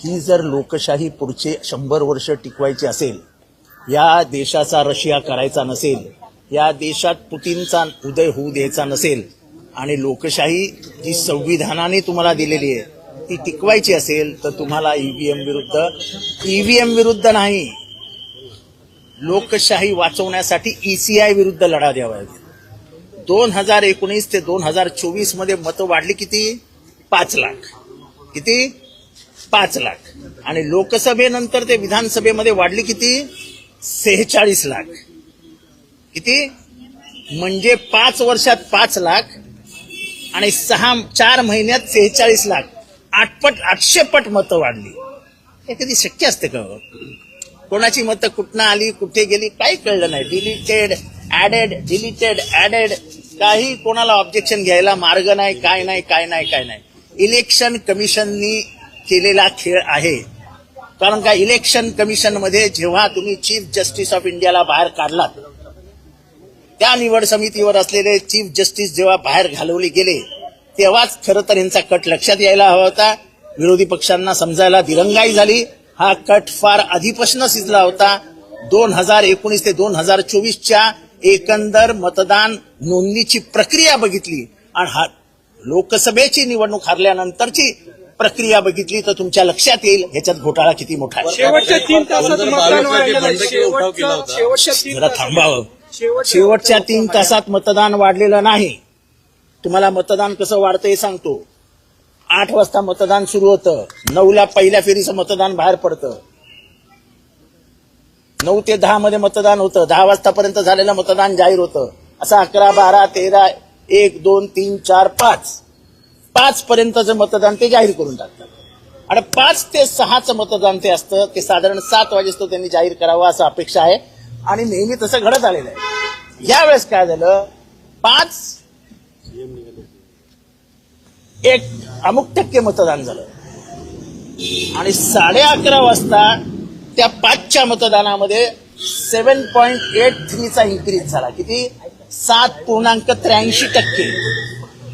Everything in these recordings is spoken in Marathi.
ही जर लोकशाही पुढचे 100 वर्ष टिकवायची असेल, या देशाचा रशिया करायचा नसेल, या देशात पुतीनचा उदय होऊ द्यायचा नसेल आणि लोकशाही जी संविधानाने तुम्हाला दिलेली आहे ती टिकवायची असेल तर तुम्हाला ईव्हीएम विरुद्ध नाही, लोकशाही वाचवण्यासाठी ईसीआय विरुद्ध लढा द्यावा लागेल. 2019 ते 2024 मध्ये मतं वाढली किती? 5 लाख. किती? 5 लाख. आणि लोकसभेनंतर ते विधानसभेमध्ये वाढली किती? 46 लाख. किती? म्हणजे 5 वर्षात 5 लाख आणि 4 महिन्यात 46 लाख. 800 पट मतं वाढली. हे कधी शक्य असते का? कोणाची मतं कुठनं आली, कुठे गेली, काही कळलं नाही. डिलीटेड ऍडेड, काही कोणाला ऑब्जेक्शन घ्यायला मार्ग नाही, काय नाही. इलेक्शन कमिशननी केलेला खेळ आहे. कारण का, इलेक्शन कमिशन मध्ये जेव्हा तुम्ही चीफ जस्टिस ऑफ इंडियाला बाहेर काढलात, त्या निवड समितीवर असलेले चीफ जस्टिस जेव्हा बाहेर घालवले गेले, तेव्हाच खरं तर यांचा कट लक्षात यायला हवा होता. विरोधी पक्षांना समजायला दिरंगाई झाली. हा कट फार आधीपासून शिजला होता. 2019 ते 2024च्या एकंदर मतदान नोंदणीची प्रक्रिया बघितली आणि हा लोकसभेची निवडणूक हरल्यानंतरची प्रक्रिया बघितली तर तुमच्या लक्षात येईल ह्याच्यात घोटाळा किती मोठा आहे. शेवटच्या 3 तासात मतदान जरा थांबावं. शेवटच्या 3 तासात मतदान वाढलेलं नाही. तुम्हाला मतदान कसं वाढतं हे सांगतो. 8 वाजता मतदान सुरू होतं, 9ला पहिल्या फेरीचं मतदान बाहेर पडतं, 9 ते 10 मध्ये मतदान होतं, 10 वाजतापर्यंत झालेलं मतदान जाहीर होतं. असं 11, 12, 13, 1, 2, 3, 4, 5 पर्यंतचं मतदान ते जाहीर करून टाकतात. आणि 5 ते 6चं मतदान ते असतं, ते साधारण 7 वाजेस्तो त्यांनी जाहीर करावं असं अपेक्षा आहे आणि नेहमी तसं घडत आलेलं आहे. यावेळेस काय झालं, 1 अमुक टक्के मतदान झालं आणि 11:30 वाजता त्या 5च्या मतदानामध्ये 7.83चा इन्क्रीज झाला. किती? 7.83%.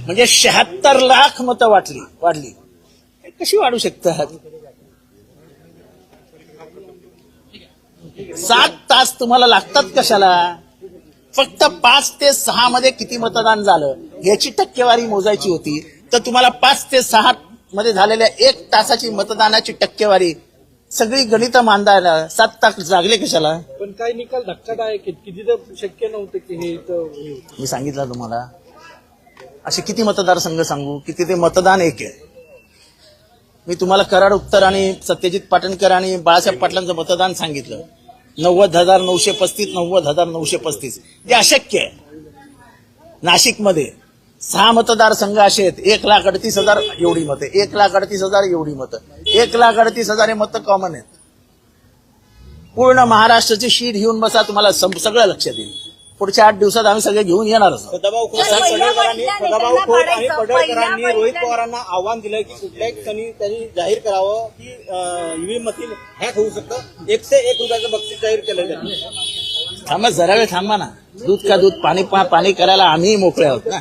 म्हणजे 76 लाख मतं वाढली. कशी वाढू शकतात? 7 तास तुम्हाला लागतात कशाला? फक्त 5 ते 6 मध्ये किती मतदान झालं याची टक्केवारी मोजायची होती, तर तुम्हाला 5 ते 6 मध्ये झालेल्या 1 तासाची मतदानाची टक्केवारी सगळी गणितं मांडायला 7 तास लागले कशाला? पण काही निकाल धक्कादायक आहेत, किती तर शक्य नव्हतं की हे मी सांगितलं तुम्हाला. असे किती मतदारसंघ सांगू, किती ते मतदान एक आहे. मी तुम्हाला कराड उत्तर आणि सत्यजित पाटणकर आणि बाळासाहेब पाटलांचं मतदान सांगितलं. 90,935, 90,935. ते अशक्य आहे. नाशिकमध्ये 6 मतदारसंघ असे आहेत, 1,38,000 एवढी मतं, 1,38,000 एवढी मतं, 1,38,000 हे मतं कॉमन आहेत. पूर्ण महाराष्ट्राची शीट घेऊन बसा, तुम्हाला सगळं लक्षात येईल. पुढच्या 8 दिवसात आम्ही सगळे घेऊन येणारच. सदाभाऊ खोत आणि पडळकरांनी रोहित पवारांना आव्हान दिलं की कुठल्याही क्षणी त्यांनी जाहीर करावं की ईव्हीएम मशीन हॅक होऊ शकतं. 101 रुपयाचं बक्षीस जाहीर केलं त्यांनी. थांबा, जरा वेळ थांबा ना. दूध का दूध, पाणी करायला आम्ही मोकळे आहोत ना.